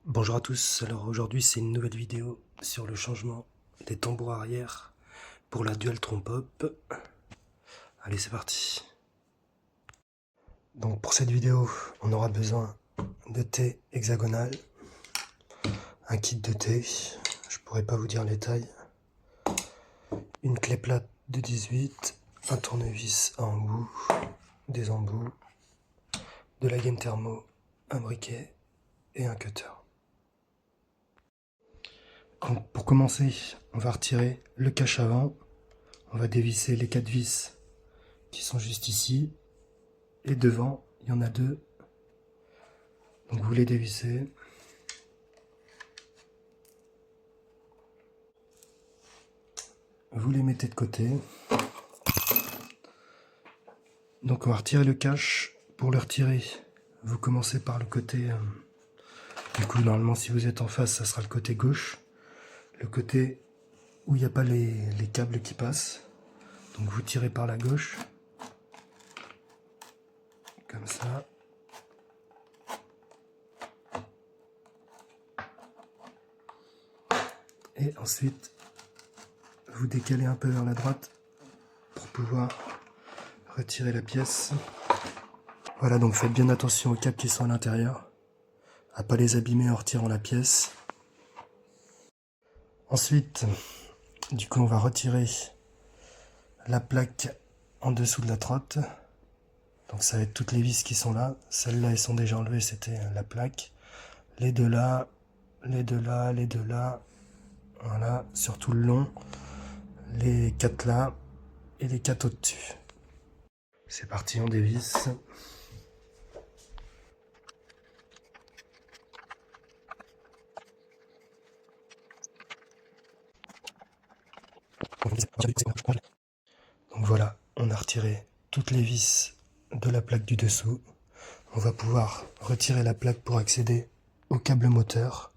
Bonjour à tous, alors aujourd'hui c'est une nouvelle vidéo sur le changement des tambours arrière pour la Dual Trompe-Hop. Allez, c'est parti. Donc pour cette vidéo on aura besoin de thé hexagonal, un kit de thé, je pourrais pas vous dire les tailles, une clé plate de 18, un tournevis à embout, des embouts, de la gaine thermo, un briquet et un cutter. Donc pour commencer, on va retirer le cache avant, on va dévisser les 4 vis qui sont juste ici, et devant il y en a 2, donc vous les dévissez. Vous les mettez de côté. Donc on va retirer le cache. Pour le retirer, vous commencez par le côté, du coup normalement si vous êtes en face, ça sera le côté gauche, le côté où il n'y a pas les câbles qui passent. Donc vous tirez par la gauche, comme ça. Et ensuite, vous décalez un peu vers la droite pour pouvoir retirer la pièce. Voilà, donc faites bien attention aux câbles qui sont à l'intérieur, à pas les abîmer en retirant la pièce. Ensuite, du coup, on va retirer la plaque en dessous de la trotte. Donc ça va être toutes les vis qui sont là. Celles-là, elles sont déjà enlevées, c'était la plaque. Les deux là, les deux là, les deux là. Voilà, sur tout le long. Les 4 là et les 4 au-dessus. C'est parti, on dévisse. Donc voilà, on a retiré toutes les vis de la plaque du dessous. On va pouvoir retirer la plaque pour accéder au câble moteur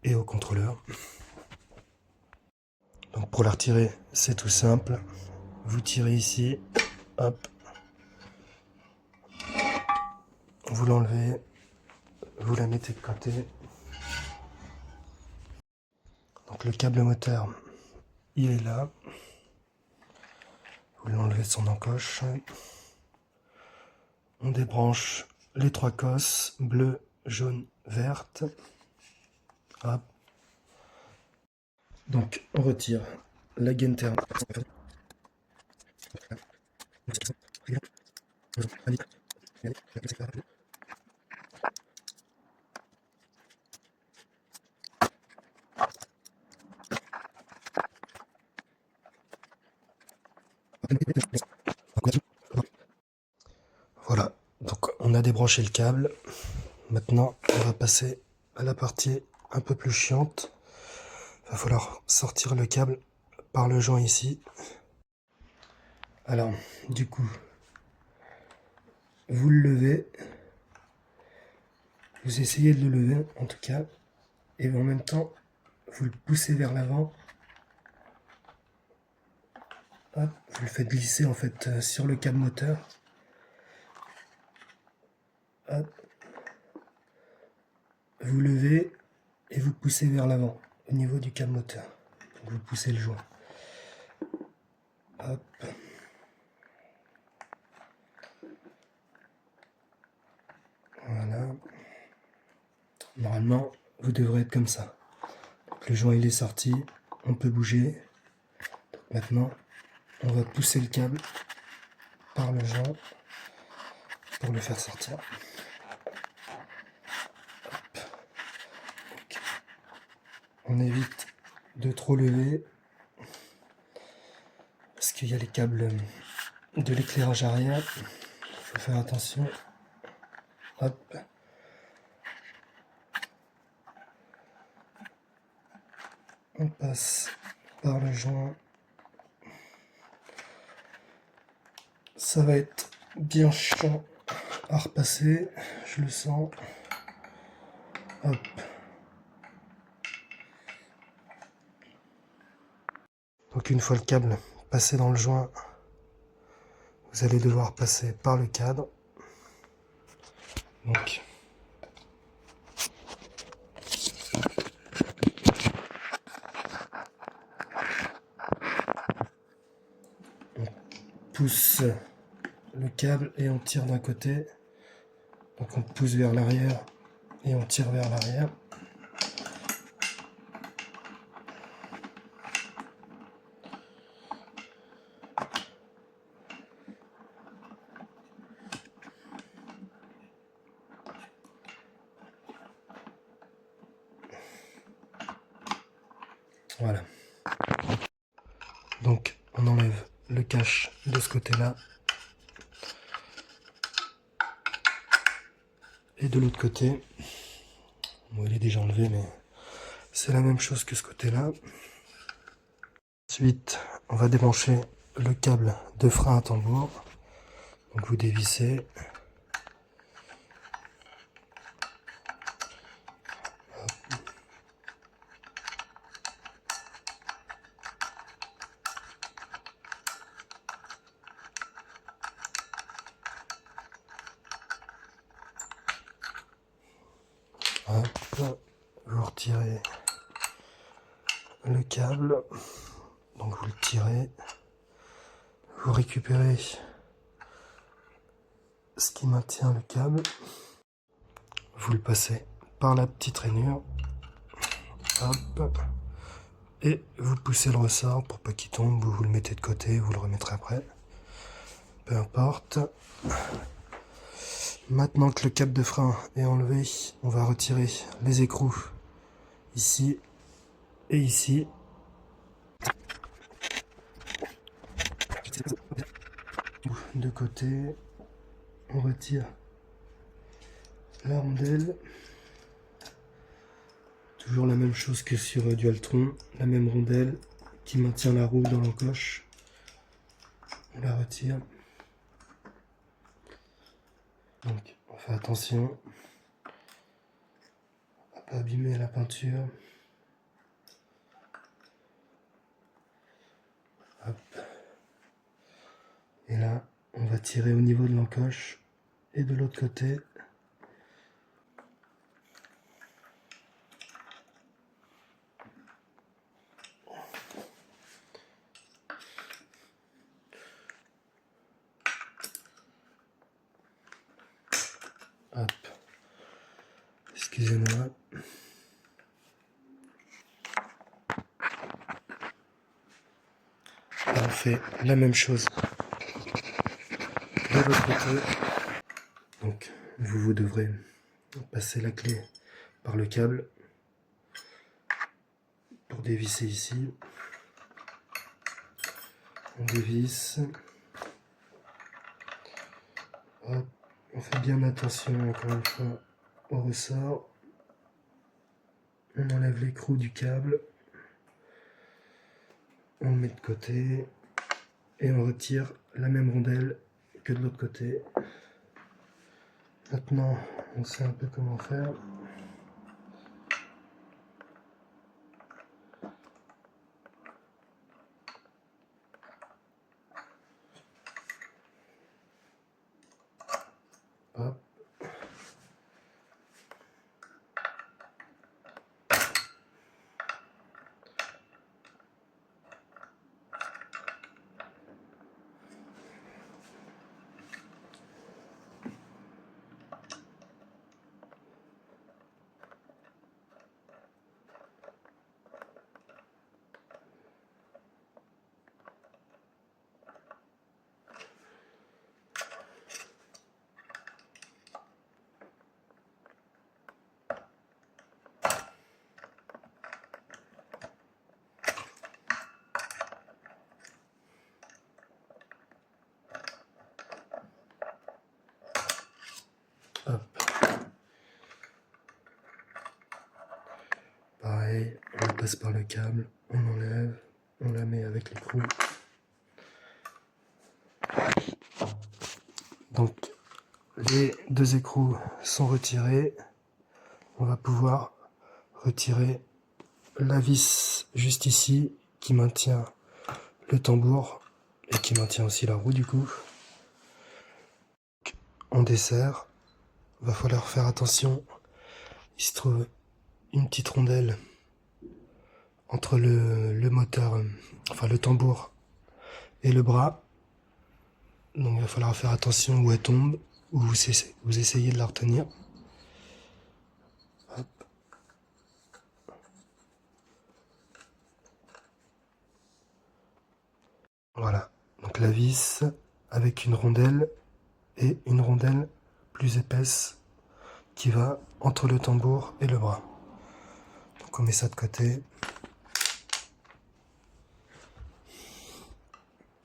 et au contrôleur. Donc pour la retirer, c'est tout simple. Vous tirez ici, hop. Vous l'enlevez, vous la mettez de côté. Donc le câble moteur, il est là. Vous l'enlevez de son encoche. On débranche les 3 cosses, bleu, jaune, verte. Hop. Donc on retire la gaine thermo. Voilà, donc on a débranché le câble. Maintenant, on va passer à la partie un peu plus chiante. Il va falloir sortir le câble par le joint ici. Alors, du coup, vous le levez. Vous essayez de le lever, en tout cas. Et en même temps, vous le poussez vers l'avant. Hop, vous le faites glisser en fait sur le câble moteur. Hop. Vous levez et vous poussez vers l'avant au niveau du câble moteur. Donc vous poussez le joint. Hop. Voilà. Normalement, vous devrez être comme ça. Donc le joint il est sorti, on peut bouger. Donc maintenant, on va pousser le câble par le joint pour le faire sortir. On évite de trop lever parce qu'il y a les câbles de l'éclairage arrière. Il faut faire attention. Hop. On passe par le joint. Ça va être bien chiant à repasser, je le sens. Hop. Donc une fois le câble passé dans le joint, vous allez devoir passer par le cadre. Donc pousse le câble et on tire d'un côté. Donc on pousse vers l'arrière et on tire vers l'arrière. Voilà. Donc on enlève le cache de ce côté-là. Et de l'autre côté, bon, il est déjà enlevé, mais c'est la même chose que ce côté-là. Ensuite, on va débrancher le câble de frein à tambour. Donc vous dévissez. Hop, vous retirez le câble, donc vous le tirez, vous récupérez ce qui maintient le câble, vous le passez par la petite rainure, hop, et vous poussez le ressort pour pas qu'il tombe, vous le mettez de côté, vous le remettrez après, peu importe. Maintenant que le câble de frein est enlevé, on va retirer les écrous ici et ici. De côté, on retire la rondelle. Toujours la même chose que sur Dualtron, la même rondelle qui maintient la roue dans l'encoche. On la retire. Donc on fait attention à pas abîmer la peinture. Hop. Et là, on va tirer au niveau de l'encoche et de l'autre côté. Hop. Excusez-moi. On fait la même chose de l'autre côté. Donc vous devrez passer la clé par le câble pour dévisser ici. On dévisse. Hop. On fait bien attention encore une fois au ressort. On enlève l'écrou du câble. On le met de côté. Et on retire la même rondelle que de l'autre côté. Maintenant, on sait un peu comment faire. Hop. Hop. Pareil, on la passe par le câble, on enlève, on la met avec l'écrou. Donc les deux écrous sont retirés. On va pouvoir retirer la vis juste ici qui maintient le tambour et qui maintient aussi la roue du coup. On desserre. Va falloir faire attention. Il se trouve une petite rondelle entre le moteur, enfin le tambour et le bras. Donc il va falloir faire attention où elle tombe, ou vous essayez de la retenir. Hop. Voilà, donc la vis avec une rondelle et une rondelle plus épaisse qui va entre le tambour et le bras. Donc on met ça de côté.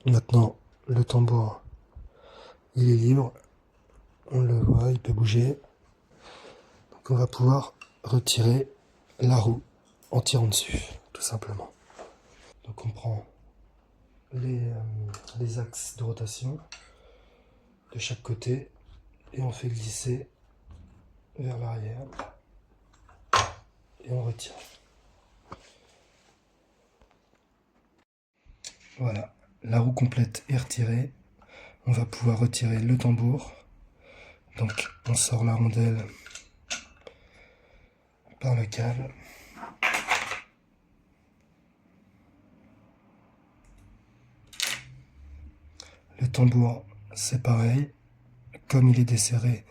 Maintenant, le tambour, il est libre. On le voit, il peut bouger. Donc on va pouvoir retirer la roue en tirant dessus, tout simplement. Donc on prend les axes de rotation de chaque côté et on fait glisser vers l'arrière et on retire. Voilà, la roue complète est retirée. On va pouvoir retirer le tambour. Donc on sort la rondelle par le câble. Le tambour, c'est pareil. Comme il est desserré,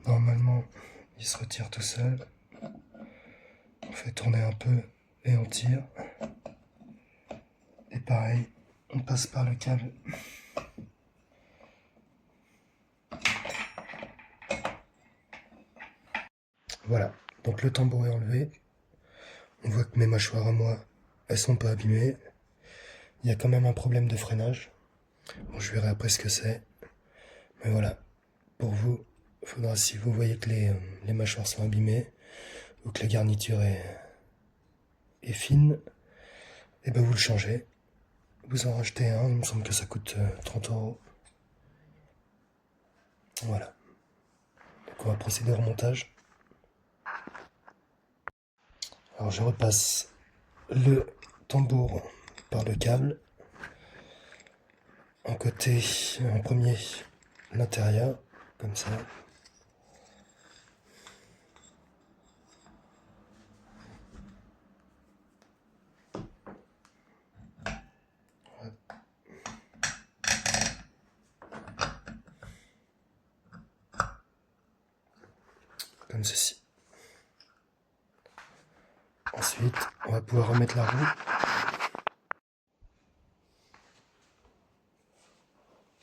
normalement, il se retire tout seul. On fait tourner un peu et on tire. Et pareil, on passe par le câble. Voilà, donc le tambour est enlevé. On voit que mes mâchoires à moi, elles sont pas abîmées. Il y a quand même un problème de freinage. Bon, je verrai après ce que c'est. Mais voilà, pour vous, il faudra, si vous voyez que les mâchoires sont abîmées ou que la garniture est fine, et ben vous le changez. Vous en rachetez un, il me semble que ça coûte 30 euros. Voilà. Donc on va procéder au remontage. Alors je repasse le tambour par le câble. En premier, l'intérieur, comme ça. Comme ceci. Ensuite, on va pouvoir remettre la roue.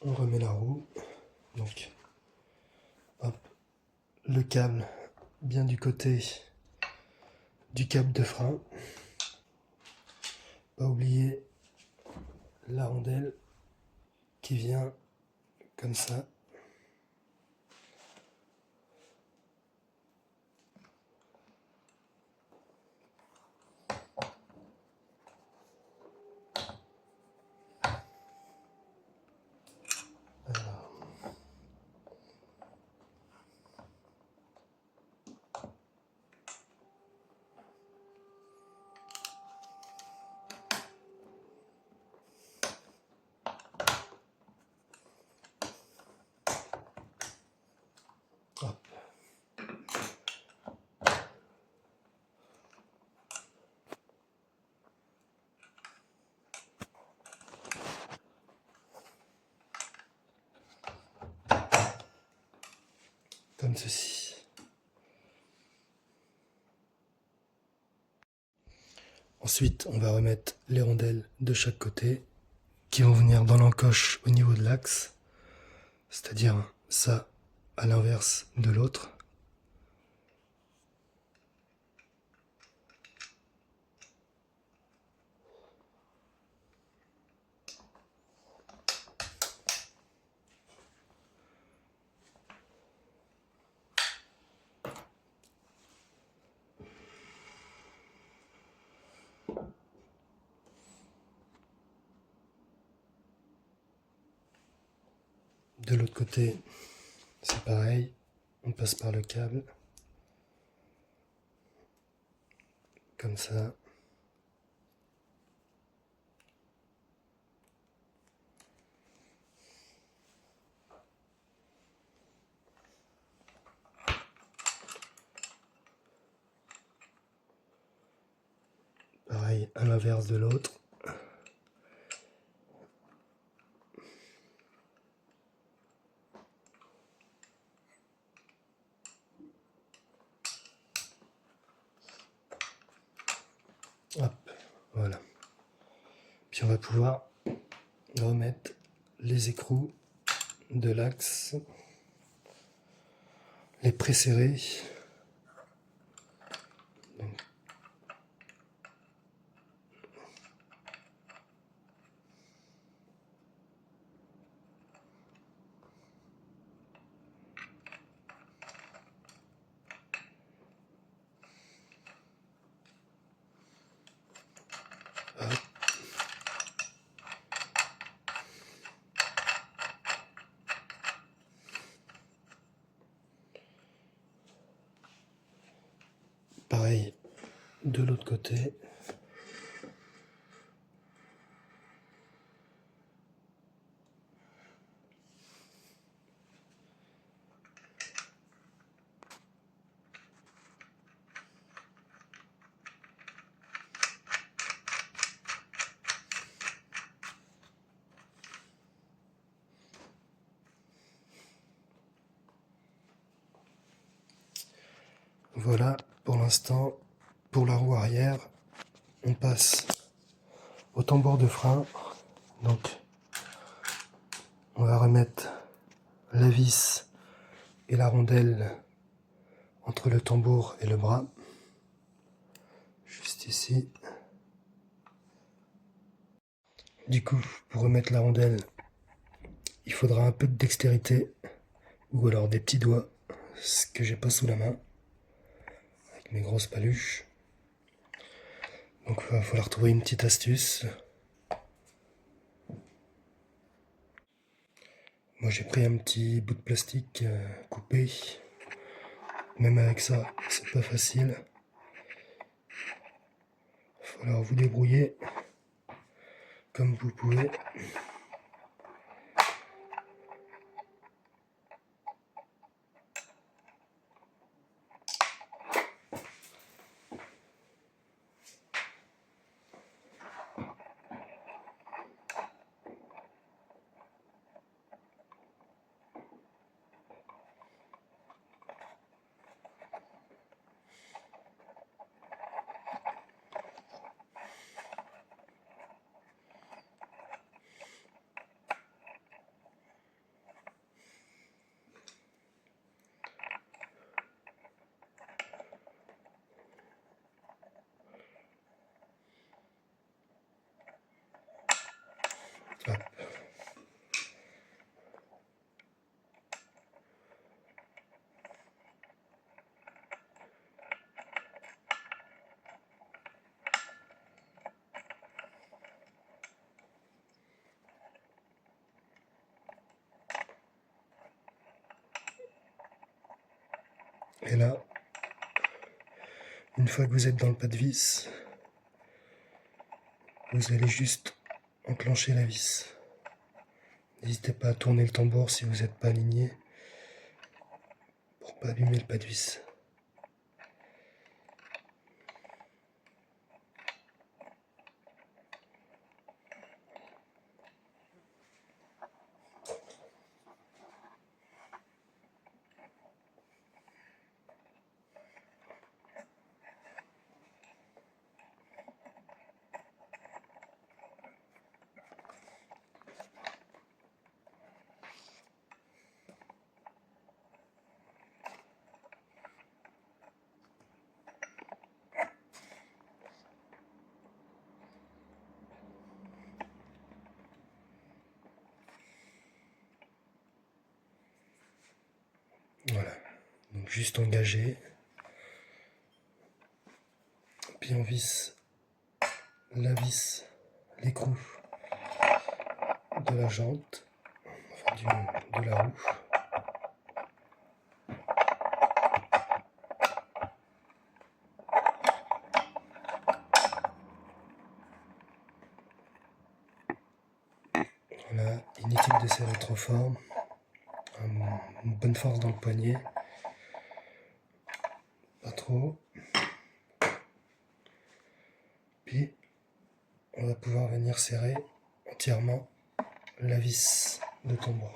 On remet la roue. Donc, hop, le câble bien du côté du câble de frein. Pas oublier la rondelle qui vient comme ça. Hop. Comme ceci. Ensuite, on va remettre les rondelles de chaque côté qui vont venir dans l'encoche au niveau de l'axe, c'est-à-dire ça à l'inverse de l'autre. De l'autre côté, c'est pareil, on passe par le câble, comme ça. Pareil, à l'inverse de l'autre. Hop, voilà. Puis on va pouvoir remettre les écrous de l'axe, les préserrer. Pareil de l'autre côté. Voilà pour l'instant. Pour la roue arrière, on passe au tambour de frein. Donc on va remettre la vis et la rondelle entre le tambour et le bras, juste ici. Du coup, pour remettre la rondelle, il faudra un peu de dextérité ou alors des petits doigts, ce que j'ai pas sous la main avec mes grosses paluches. Donc il va falloir trouver une petite astuce. Moi j'ai pris un petit bout de plastique coupé. Même avec ça, c'est pas facile. Il va falloir vous débrouiller comme vous pouvez. Hop. Et là, une fois que vous êtes dans le pas de vis, vous allez juste enclencher la vis. N'hésitez pas à tourner le tambour si vous n'êtes pas aligné pour pas abîmer le pas de vis. Voilà, donc juste engager, puis on visse la vis, l'écrou de la jante, enfin de la roue. Voilà, inutile de serrer trop fort, une bonne force dans le poignet, pas trop. Puis on va pouvoir venir serrer entièrement la vis de tambour.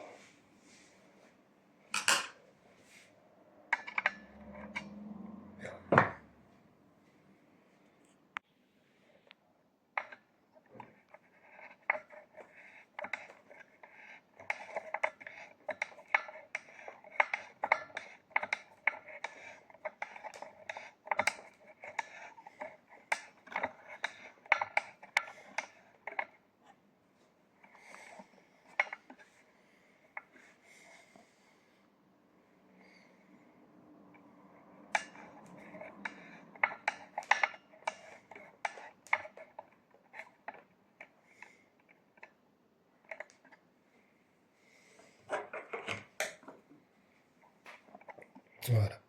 Voilà.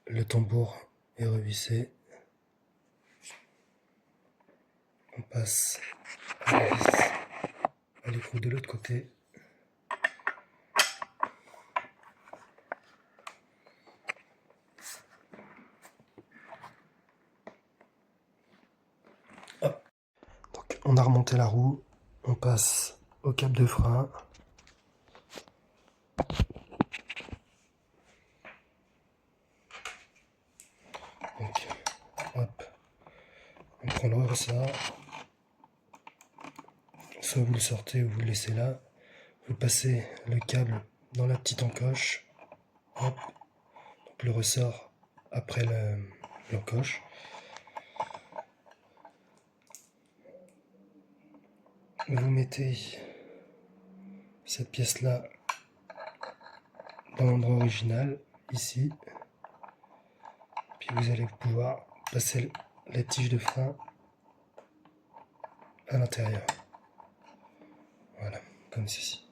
Le tambour est revissé. On passe à la vis à l'écrou de l'autre côté. Hop. Donc on a remonté la roue. On passe au câble de frein. Donc, hop. On prend le ressort. Soit vous le sortez ou vous le laissez là. Vous passez le câble dans la petite encoche. Hop. Donc le ressort après l'encoche. Vous mettez cette pièce-là dans l'endroit original, ici. Puis vous allez pouvoir passer la tige de frein à l'intérieur. Voilà, comme ceci.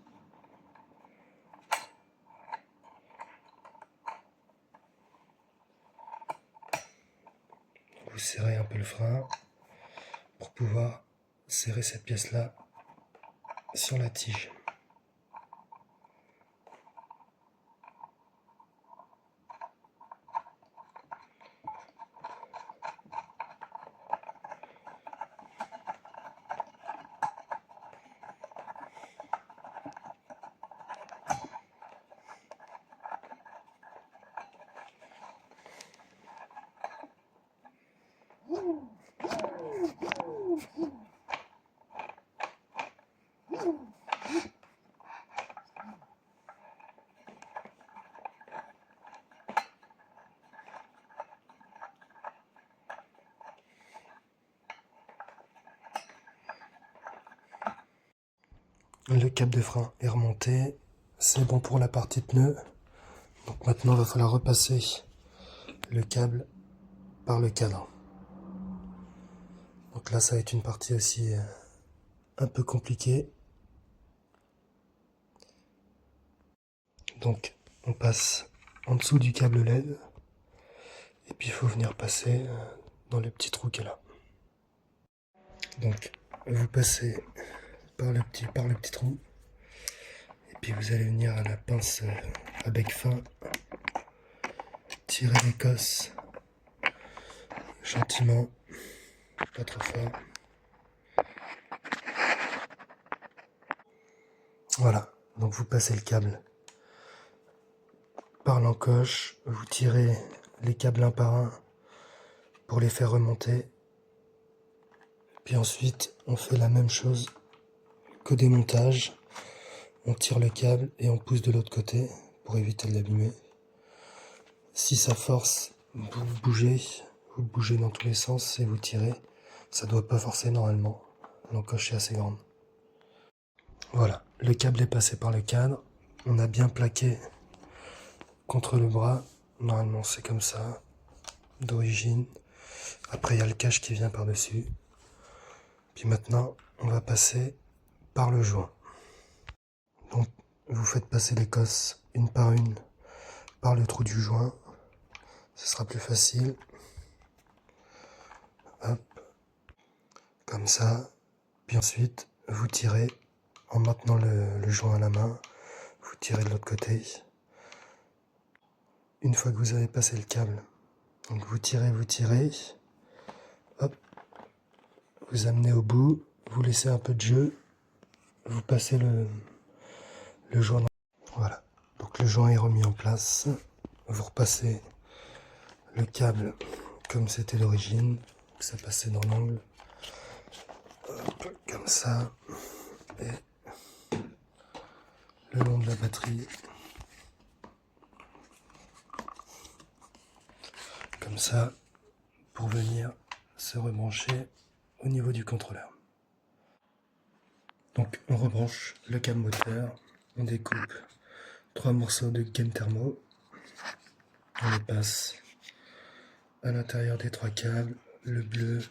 Vous serrez un peu le frein pour pouvoir serrer cette pièce-là sur la tige. Le câble de frein est remonté. C'est bon pour la partie pneu. Donc maintenant, il va falloir repasser le câble par le cadre. Donc là, ça va être une partie aussi un peu compliquée. Donc, on passe en dessous du câble LED. Et puis, il faut venir passer dans le petit trou qui est là. Donc, vous passez par le petit trou. Et puis, vous allez venir à la pince à bec fin. Tirer l'écosse gentiment, pas trop fort. Voilà, donc vous passez le câble par l'encoche, vous tirez les câbles un par un pour les faire remonter. Puis ensuite, on fait la même chose qu'au démontage. On tire le câble et on pousse de l'autre côté pour éviter de l'abîmer. Si ça force, vous bougez dans tous les sens et vous tirez. Ça doit pas forcer normalement. L'encoche est assez grande. Voilà, le câble est passé par le cadre. On a bien plaqué contre le bras. Normalement, c'est comme ça, d'origine. Après, il y a le cache qui vient par-dessus. Puis maintenant, on va passer par le joint. Donc, vous faites passer l'écosse une par le trou du joint. Ce sera plus facile. Hop, comme ça. Puis ensuite, vous tirez en maintenant le joint à la main. Vous tirez de l'autre côté. Une fois que vous avez passé le câble, donc vous tirez. Hop, vous amenez au bout. Vous laissez un peu de jeu. Vous passez le joint. Voilà. Donc le joint est remis en place. Vous repassez le câble comme c'était d'origine. Ça passait dans l'angle. Comme ça. Et le long de la batterie. Comme ça. Pour venir se rebrancher au niveau du contrôleur. Donc on rebranche le câble moteur. On découpe 3 morceaux de gaine thermo. On les passe à l'intérieur des 3 câbles, le bleu,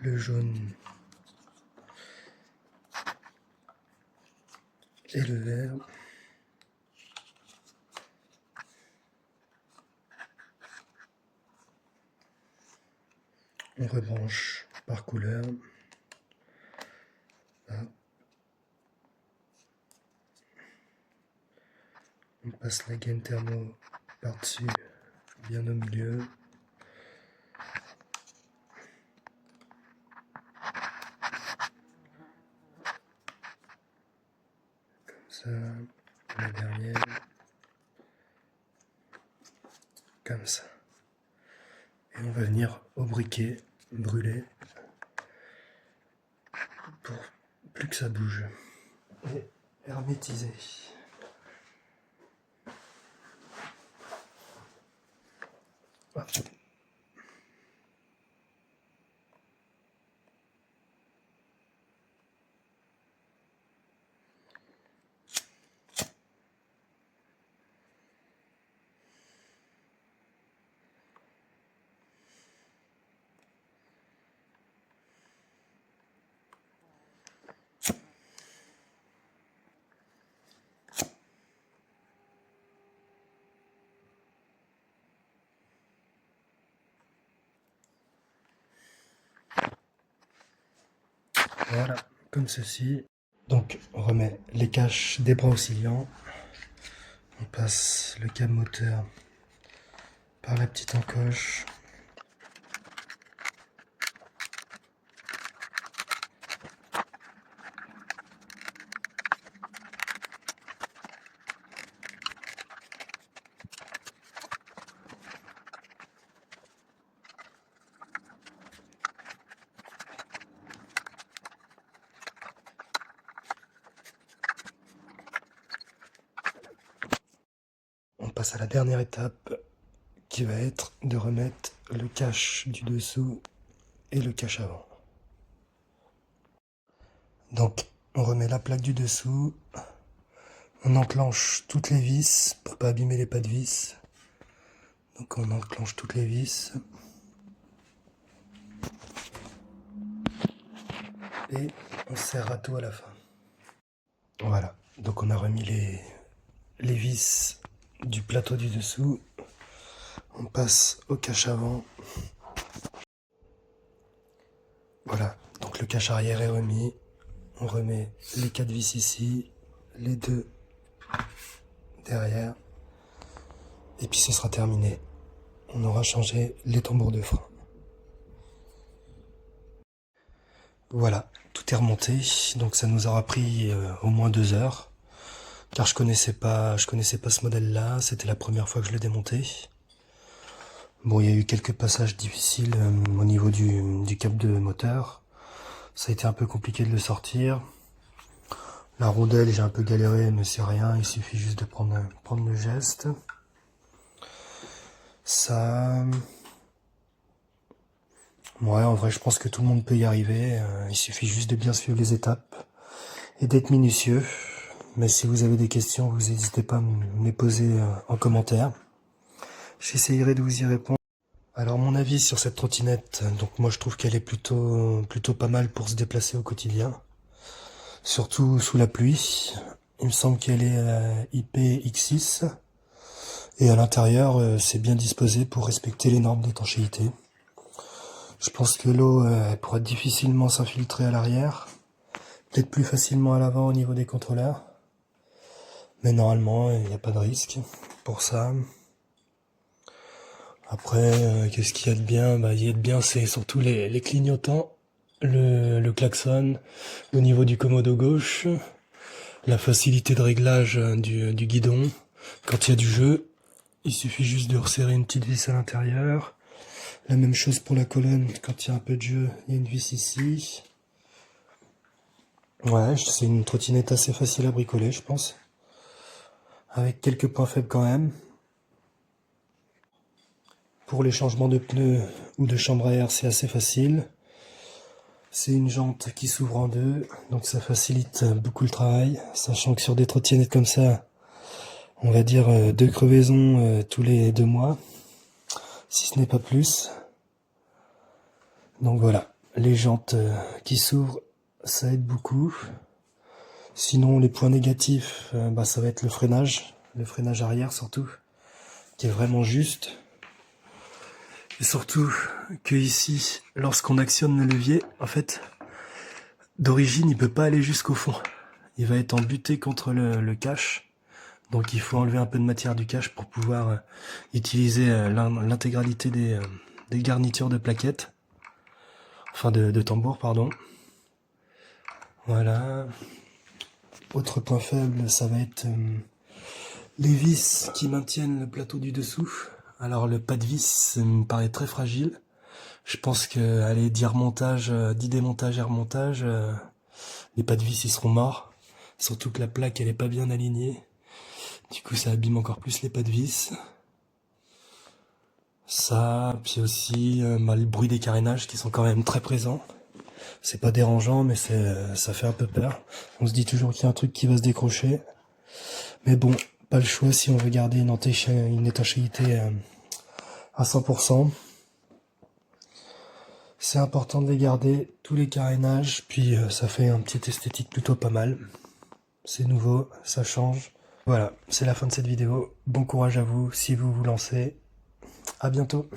le jaune et le vert. On rebranche par couleur. Là. On passe la gaine thermo par-dessus, bien au milieu. Comme ça, la dernière. Comme ça. Et on va venir au briquet, brûler, pour plus que ça bouge. Et hermétiser. Hop. Voilà, comme ceci. Donc on remet les caches des bras oscillants. On passe le câble moteur par la petite encoche. On passe à la dernière étape qui va être de remettre le cache du dessous et le cache avant. Donc on remet la plaque du dessous, on enclenche toutes les vis pour pas abîmer les pas de vis. Donc on enclenche toutes les vis et on serre à tout à la fin. Voilà, donc on a remis les vis du plateau du dessous. On passe au cache avant. Voilà, donc le cache arrière est remis. On remet les 4 vis ici, les 2 derrière. Et puis ce sera terminé. On aura changé les tambours de frein. Voilà, tout est remonté. Donc ça nous aura pris au moins 2 heures. Car je connaissais pas ce modèle-là. C'était la première fois que je l'ai démonté. Bon, il y a eu quelques passages difficiles au niveau du câble de moteur. Ça a été un peu compliqué de le sortir. La rondelle, j'ai un peu galéré, mais c'est rien. Il suffit juste de prendre le geste. Ça... Ouais, en vrai, je pense que tout le monde peut y arriver. Il suffit juste de bien suivre les étapes et d'être minutieux. Mais si vous avez des questions, vous n'hésitez pas à me les poser en commentaire. J'essayerai de vous y répondre. Alors mon avis sur cette trottinette, donc moi je trouve qu'elle est plutôt pas mal pour se déplacer au quotidien. Surtout sous la pluie. Il me semble qu'elle est IPX6. Et à l'intérieur, c'est bien disposé pour respecter les normes d'étanchéité. Je pense que l'eau pourra difficilement s'infiltrer à l'arrière. Peut-être plus facilement à l'avant au niveau des contrôleurs. Mais normalement, il n'y a pas de risque pour ça. Après, qu'est-ce qu'il y a de bien? Il y a de bien, c'est surtout les clignotants, le klaxon, au niveau du commodo gauche, la facilité de réglage du guidon. Quand il y a du jeu, il suffit juste de resserrer une petite vis à l'intérieur. La même chose pour la colonne, quand il y a un peu de jeu, il y a une vis ici. Ouais, c'est une trottinette assez facile à bricoler, je pense. Avec quelques points faibles quand même. Pour les changements de pneus ou de chambre à air, c'est assez facile. C'est une jante qui s'ouvre en deux, donc ça facilite beaucoup le travail. Sachant que sur des trottinettes comme ça, on va dire 2 crevaisons tous les 2 mois, si ce n'est pas plus. Donc voilà. les jantes qui s'ouvrent, ça aide beaucoup. Sinon, les points négatifs, ça va être le freinage arrière surtout, qui est vraiment juste. Et surtout que ici, lorsqu'on actionne le levier, en fait, d'origine, il peut pas aller jusqu'au fond. Il va être embuté contre le cache. Donc il faut enlever un peu de matière du cache pour pouvoir utiliser l'intégralité des garnitures de plaquettes. Enfin de tambour, pardon. Voilà. Autre point faible, ça va être les vis qui maintiennent le plateau du dessous. Alors le pas de vis ça me paraît très fragile. Je pense que allez, dit démontage et remontage, les pas de vis ils seront morts. Surtout que la plaque elle est pas bien alignée. Du coup ça abîme encore plus les pas de vis. Ça, puis aussi le bruit des carénages qui sont quand même très présents. C'est pas dérangeant, mais ça fait un peu peur. On se dit toujours qu'il y a un truc qui va se décrocher. Mais bon, pas le choix si on veut garder une étanchéité à 100%. C'est important de les garder, tous les carénages, puis ça fait un petit esthétique plutôt pas mal. C'est nouveau, ça change. Voilà, c'est la fin de cette vidéo. Bon courage à vous si vous vous lancez. À bientôt.